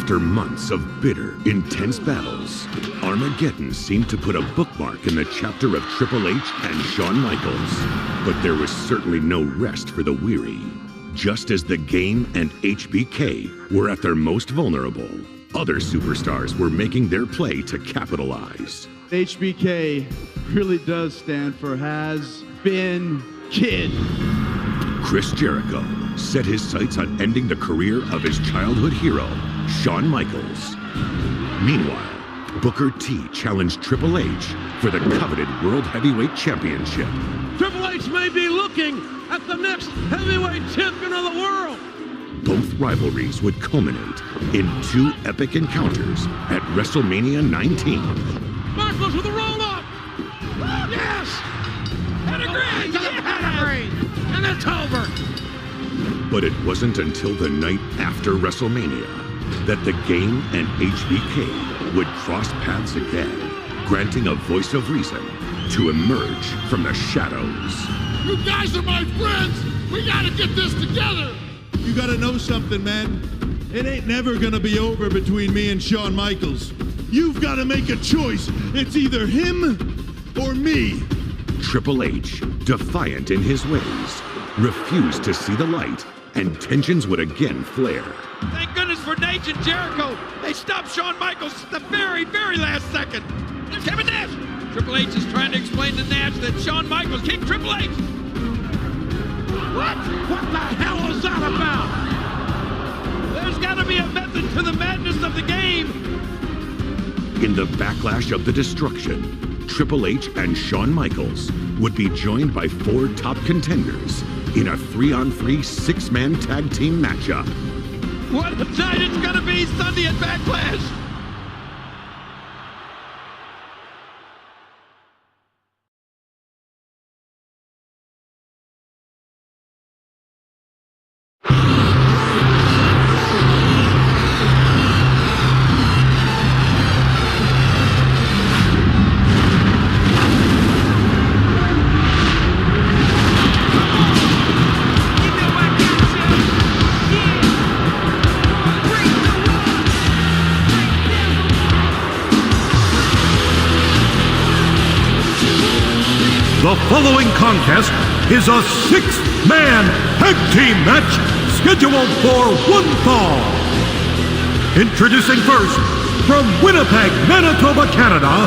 After months of bitter, intense battles, Armageddon seemed to put a bookmark in the chapter of Triple H and Shawn Michaels. But there was certainly no rest for the weary. Just as the Game and HBK were at their most vulnerable, other superstars were making their play to capitalize. HBK really does stand for Has Been Kid. Chris Jericho set his sights on ending the career of his childhood hero, Shawn Michaels. Meanwhile, Booker T challenged Triple H for the coveted World Heavyweight Championship. Triple H may be looking at the next heavyweight champion of the world. Both rivalries would culminate in two epic encounters at WrestleMania 19. Michaels with a roll-up. Yes! Pedigree! Yes! And it's over. But it wasn't until the night after WrestleMania that the Game and HBK would cross paths again, granting a voice of reason to emerge from the shadows. You guys are my friends! We gotta get this together! You gotta know something, man. It ain't never gonna be over between me and Shawn Michaels. You've gotta make a choice. It's either him or me. Triple H, defiant in his ways, refused to see the light, and tensions would again flare. Thank goodness for Nate and Jericho. They stopped Shawn Michaels at the very, very last second. There's Kevin Nash. Triple H is trying to explain to Nash that Shawn Michaels kicked Triple H. What? What the hell is that about? There's got to be a method to the madness of the game. In the backlash of the destruction, Triple H and Shawn Michaels would be joined by four top contenders in a 3-on-3 six-man tag team matchup. What a night it's going to be Sunday at Backlash. The following contest is a six-man tag team match scheduled for one fall. Introducing first, from Winnipeg, Manitoba, Canada,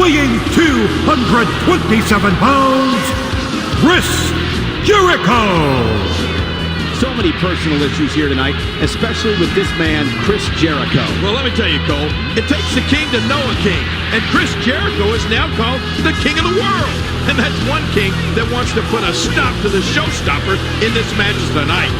weighing 227 pounds, Chris Jericho. So many personal issues here tonight, especially with this man, Chris Jericho. Well, let me tell you, Cole, it takes a king to know a king. And Chris Jericho is now called the king of the world. And that's one king that wants to put a stop to the showstopper in this match tonight.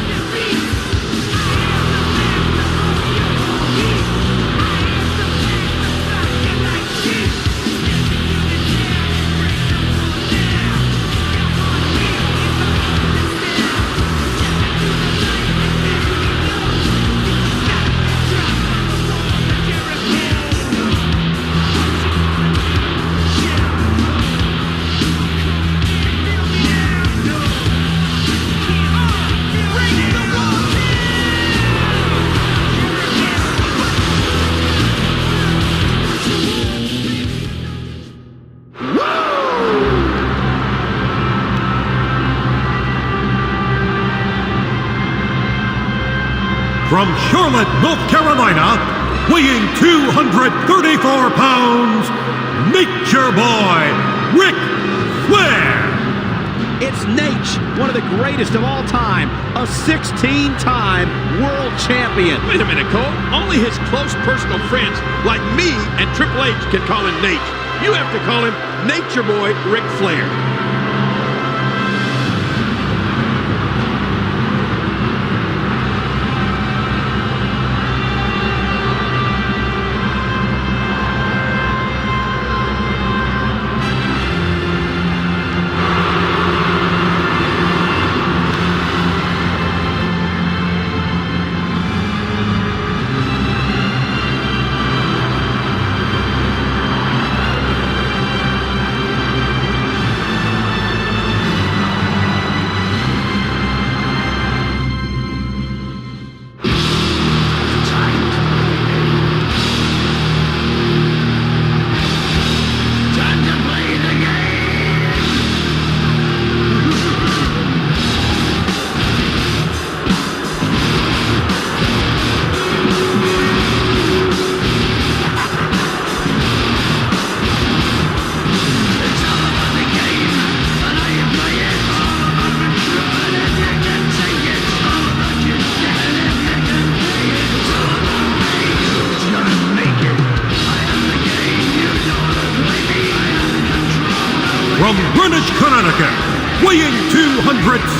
From Charlotte, North Carolina, weighing 234 pounds, Nature Boy, Ric Flair. It's Nate, one of the greatest of all time, a 16-time world champion. Wait a minute, Cole. Only his close personal friends like me and Triple H can call him Nate. You have to call him Nature Boy Ric Flair.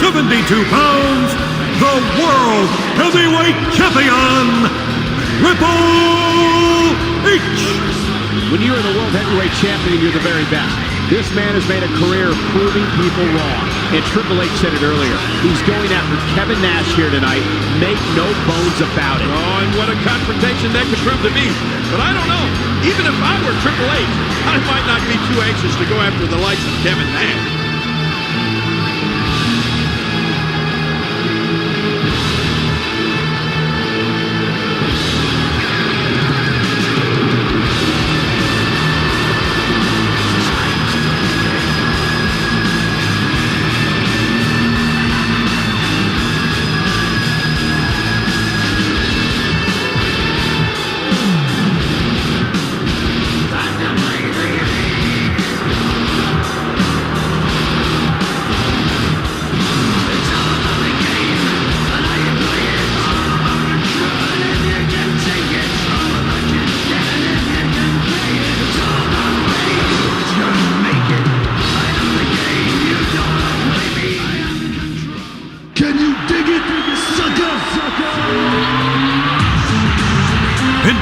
72 pounds, the World Heavyweight Champion, Triple H. When you're the World Heavyweight Champion, you're the very best. This man has made a career of proving people wrong. And Triple H said it earlier. He's going after Kevin Nash here tonight. Make no bones about it. Oh, and what a confrontation that could prove to be. But I don't know. Even if I were Triple H, I might not be too anxious to go after the likes of Kevin Nash.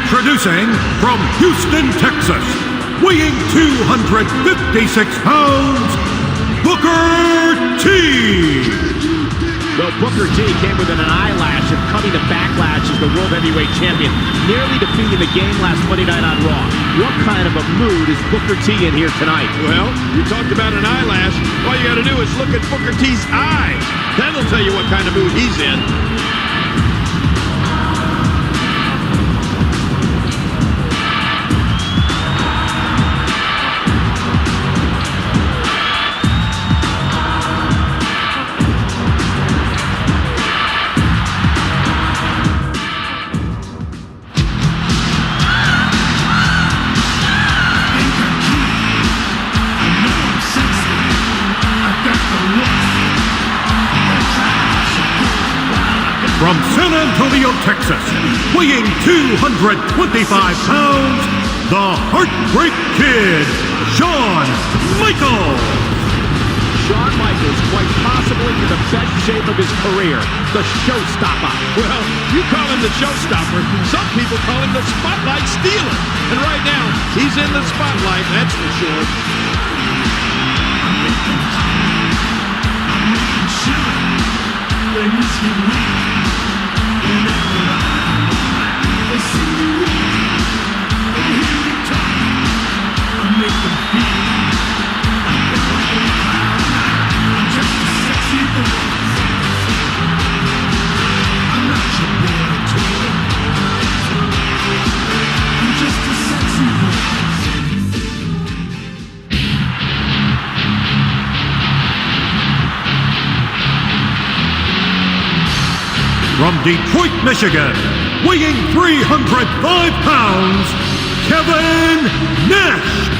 Introducing from Houston, Texas, weighing 256 pounds, Booker T. Well, Booker T came within an eyelash of coming to Backlash as the World Heavyweight Champion, nearly defeating the game last Monday night on Raw. What kind of a mood is Booker T in here tonight? Well, you talked about an eyelash. All you got to do is look at Booker T's eyes. That'll tell you what kind of mood he's in. From San Antonio, Texas, weighing 225 pounds, the Heartbreak Kid, Shawn Michaels. Shawn Michaels, quite possibly in the best shape of his career, the showstopper. Well, you call him the showstopper. Some people call him the spotlight stealer. And right now, he's in the spotlight, that's for sure. From Detroit, Michigan, weighing 305 pounds, Kevin Nash.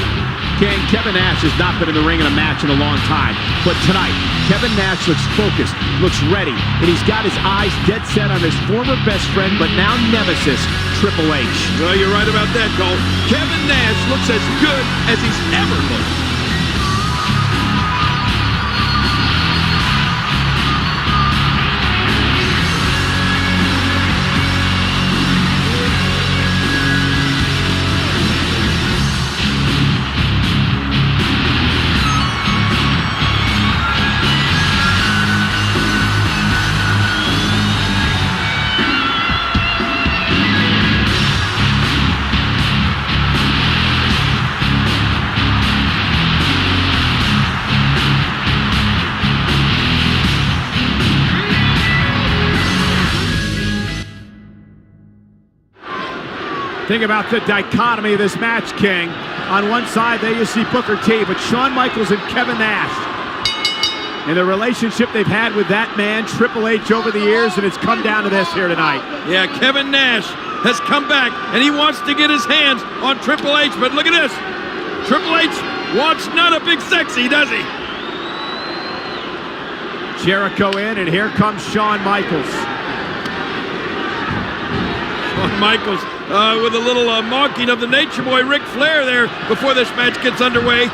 King, Kevin Nash has not been in the ring in a match in a long time. But tonight, Kevin Nash looks focused, looks ready, and he's got his eyes dead set on his former best friend, but now nemesis, Triple H. Well, you're right about that, Cole. Kevin Nash looks as good as he's ever looked. Think about the dichotomy of this match, King. On one side, there you see Booker T, but Shawn Michaels and Kevin Nash. And the relationship they've had with that man, Triple H, over the years, and it's come down to this here tonight. Yeah, Kevin Nash has come back, and he wants to get his hands on Triple H, but look at this. Triple H wants not a big sexy, does he? Jericho in, and here comes Shawn Michaels. Shawn Michaels with a little mocking of the Nature Boy Ric Flair there before this match gets underway.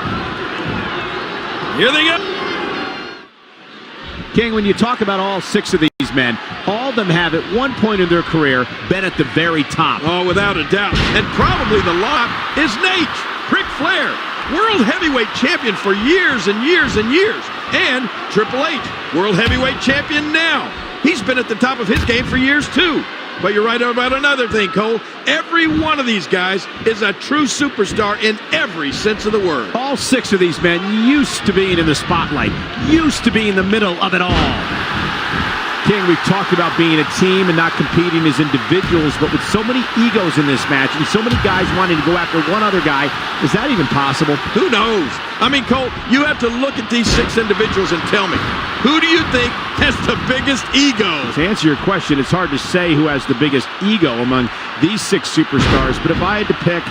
Here they go. King, when you talk about all 6 of these men, all of them have at one point in their career been at the very top. Oh, without a doubt. And probably the lot is Nate, Ric Flair, World Heavyweight Champion for years and years and years. And Triple H, World Heavyweight Champion now. He's been at the top of his game for years, too. But you're right about another thing, Cole. Every one of these guys is a true superstar in every sense of the word. All 6 of these men used to being in the spotlight, used to be in the middle of it all. King, we've talked about being a team and not competing as individuals, but with so many egos in this match and so many guys wanting to go after one other guy, is that even possible? Who knows? I mean, Cole, you have to look at these 6 individuals and tell me, who do you think has the biggest ego? To answer your question, it's hard to say who has the biggest ego among these 6 superstars, but if I had to pick,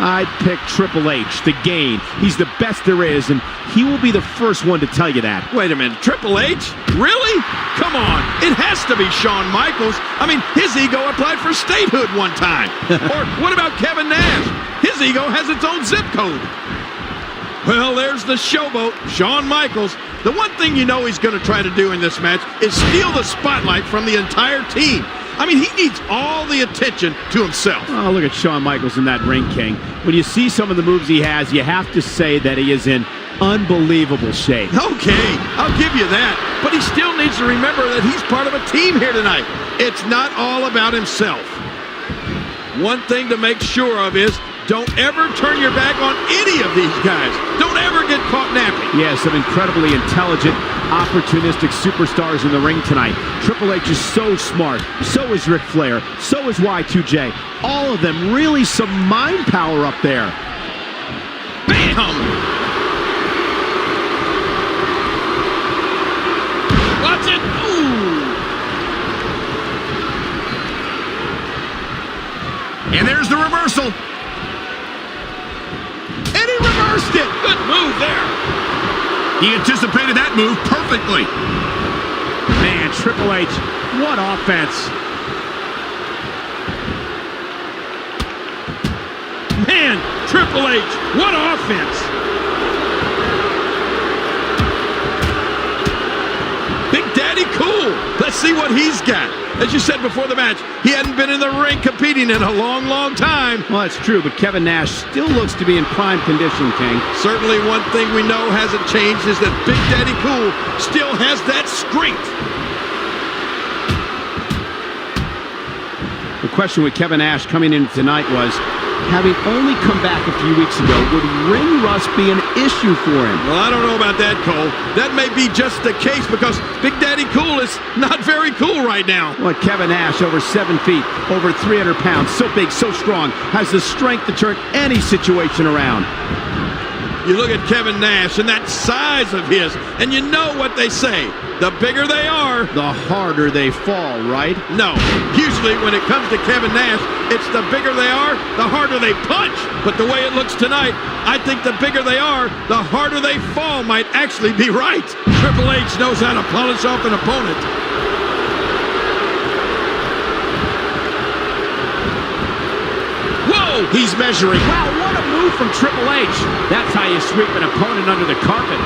I'd pick Triple H, the Game. He's the best there is, and he will be the first one to tell you that. Wait a minute, Triple H? Really? Come on, it has to be Shawn Michaels. I mean, his ego applied for statehood one time. Or what about Kevin Nash? His ego has its own zip code. Well, there's the showboat, Shawn Michaels. The one thing you know he's going to try to do in this match is steal the spotlight from the entire team. I mean, he needs all the attention to himself. Oh, look at Shawn Michaels in that ring, King. When you see some of the moves he has, you have to say that he is in unbelievable shape. Okay, I'll give you that. But he still needs to remember that he's part of a team here tonight. It's not all about himself. One thing to make sure of is don't ever turn your back on any of these guys. Don't ever get caught napping. Yeah, some incredibly intelligent, opportunistic superstars in the ring tonight. Triple H is so smart. So is Ric Flair. So is Y2J. All of them, really some mind power up there. Bam! Watch it. Ooh. And there's the reversal. And he reversed it. Good move there. He anticipated that move perfectly. Man, Triple H, what offense. Man, Triple H, what offense. Big Daddy Cool. Let's see what he's got. As you said before the match, he hadn't been in the ring competing in a long, long time. Well, that's true, but Kevin Nash still looks to be in prime condition, King. Certainly one thing we know hasn't changed is that Big Daddy Cool still has that strength. The question with Kevin Nash coming in tonight was, having only come back a few weeks ago, would ring rust be an issue for him? Well, I don't know about that, Cole. That may be just the case because Big Daddy Cool is not very cool right now. Well, Kevin Nash, over 7 feet, over 300 pounds, so big, so strong, has the strength to turn any situation around. You look at Kevin Nash and that size of his, and you know what they say. The bigger they are, the harder they fall, right? No. Usually when it comes to Kevin Nash, it's the bigger they are, the harder they punch. But the way it looks tonight, I think the bigger they are, the harder they fall might actually be right. Triple H knows how to polish off an opponent. Whoa! He's measuring. Wow, what a move from Triple H. That's how you sweep an opponent under the carpet.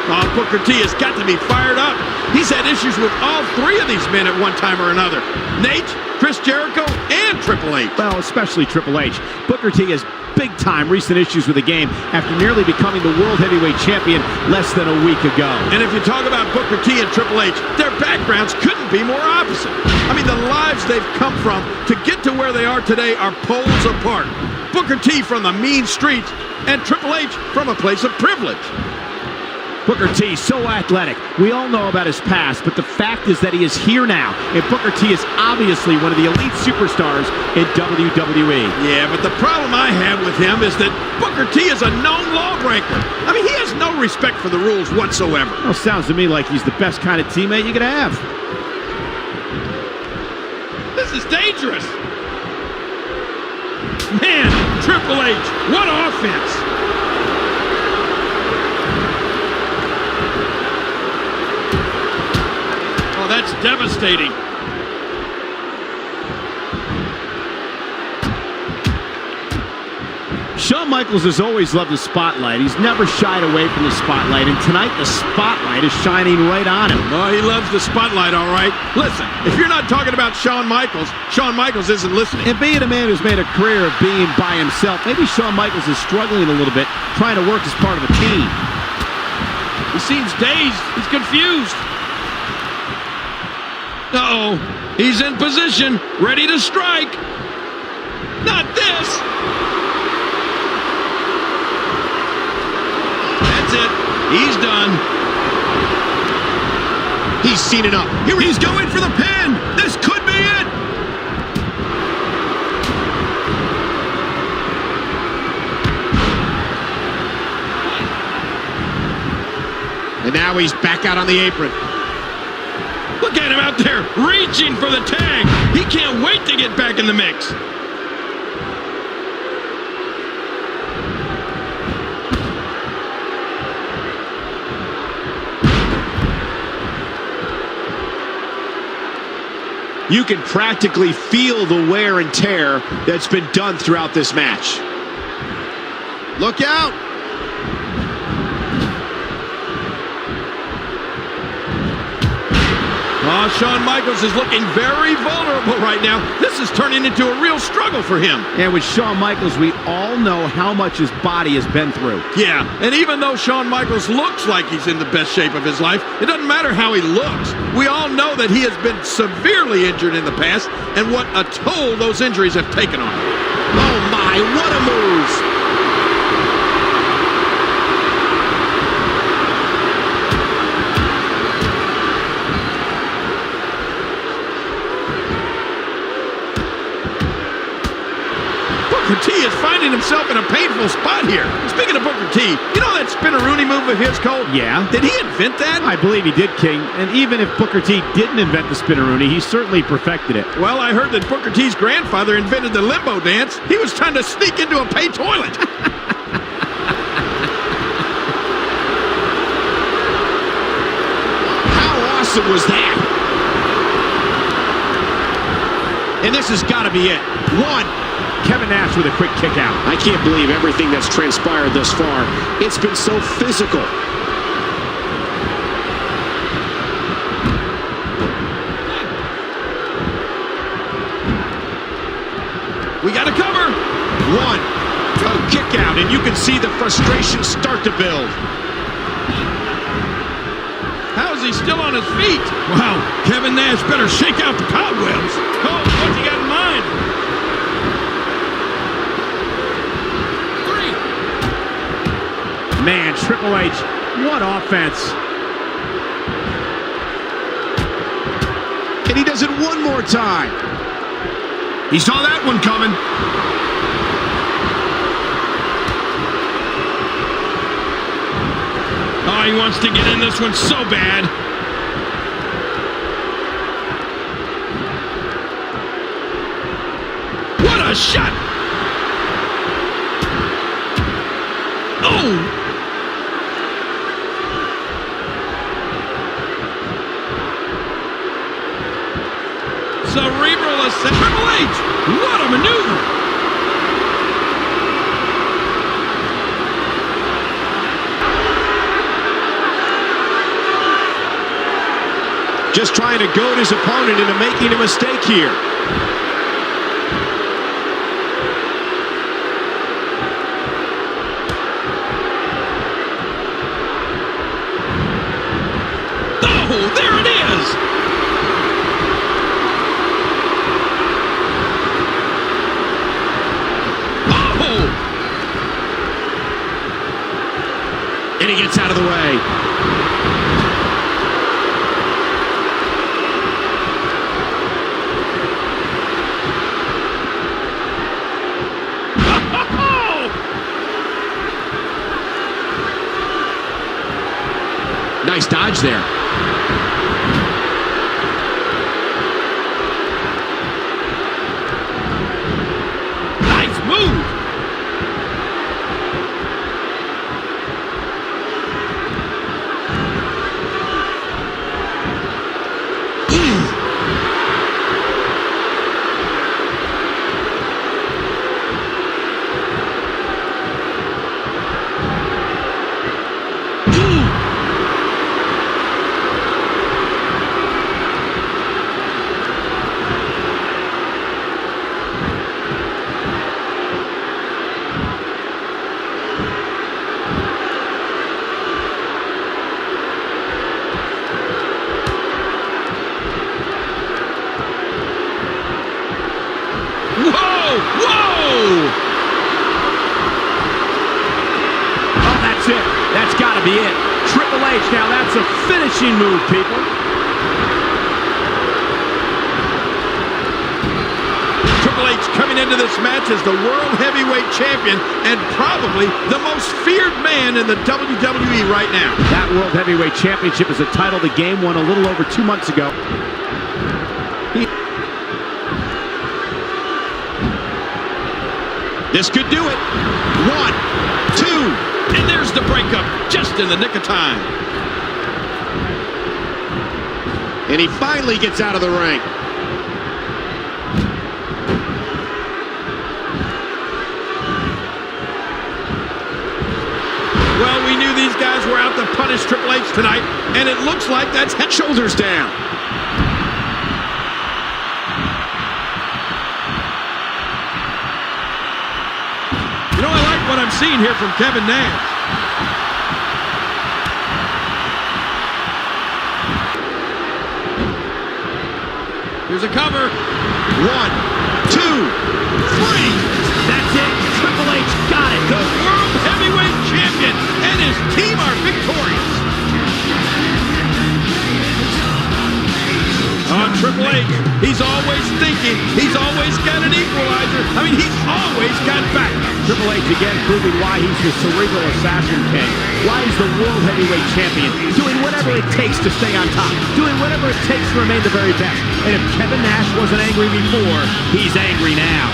Oh, Booker T has got to be fired up. He's had issues with all 3 of these men at one time or another. Nate, Chris Jericho, and Triple H. Well, especially Triple H. Booker T has big-time recent issues with the game after nearly becoming the World Heavyweight Champion less than a week ago. And if you talk about Booker T and Triple H, their backgrounds couldn't be more opposite. I mean, the lives they've come from to get to where they are today are poles apart. Booker T from the mean streets and Triple H from a place of privilege. Booker T, so athletic. We all know about his past, but the fact is that he is here now, and Booker T is obviously one of the elite superstars in WWE. Yeah, but the problem I have with him is that Booker T is a known lawbreaker. I mean, he has no respect for the rules whatsoever. Well, sounds to me like he's the best kind of teammate you could have. This is dangerous. Man, Triple H, what offense. That's devastating. Shawn Michaels has always loved the spotlight. He's never shied away from the spotlight, and tonight the spotlight is shining right on him. Oh, he loves the spotlight, all right. Listen, if you're not talking about Shawn Michaels isn't listening. And being a man who's made a career of being by himself, maybe Shawn Michaels is struggling a little bit, trying to work as part of a team. He seems dazed. He's confused. Uh-oh. He's in position, ready to strike. Not this. That's it. He's done. He's seen enough. Here he's going for the pin. This could be it. And now he's back out on the apron. Look at him out there, reaching for the tag. He can't wait to get back in the mix. You can practically feel the wear and tear that's been done throughout this match. Look out! Oh, Shawn Michaels is looking very vulnerable right now. This is turning into a real struggle for him. And with Shawn Michaels, we all know how much his body has been through. Yeah, and even though Shawn Michaels looks like he's in the best shape of his life, it doesn't matter how he looks. We all know that he has been severely injured in the past and what a toll those injuries have taken on him. Oh my, what a move! Booker T is finding himself in a painful spot here. Speaking of Booker T, you know that spinneroonie move of his, Cole? Yeah. Did he invent that? I believe he did, King. And even if Booker T didn't invent the spinneroonie, he certainly perfected it. Well, I heard that Booker T's grandfather invented the limbo dance. He was trying to sneak into a pay toilet. How awesome was that? And this has got to be it. One. Kevin Nash with a quick kick out. I can't believe everything that's transpired thus far. It's been so physical. We got to cover. One. Toe kick out, and you can see the frustration start to build. How is he still on his feet? Wow, Kevin Nash better shake out the cobwebs. Cole, what's he got in mind? Man, Triple H, what offense. And he does it one more time. He saw that one coming. Oh, he wants to get in this one so bad. What a shot! Oh! Cerebral ascent. Triple H! What a maneuver! Just trying to goad his opponent into making a mistake here. Oh, there it is! And he gets out of the way. Nice dodge there. Nice move. be it. Triple H, now that's a finishing move, people. Triple H coming into this match as the World Heavyweight Champion and probably the most feared man in the WWE right now. That World Heavyweight Championship is a title the game won a little over 2 months ago. This could do it. 1, 2. And there's the breakup just in the nick of time. And he finally gets out of the ring. Well, we knew these guys were out to punish Triple H tonight, and it looks like that's head shoulders down. You know, I like what I'm seeing here from Kevin Nash. Here's a cover. 1, 2, 3. That's it. Triple H got it. The World Heavyweight Champion and his team are victorious. Oh, Triple H, he's always thinking. He's always got an equalizer. I mean, he's always got back. Triple H again proving why he's the cerebral assassin king. Why he's the World Heavyweight Champion. Doing whatever it takes to stay on top. Doing whatever it takes to remain the very best. And if Kevin Nash wasn't angry before, he's angry now.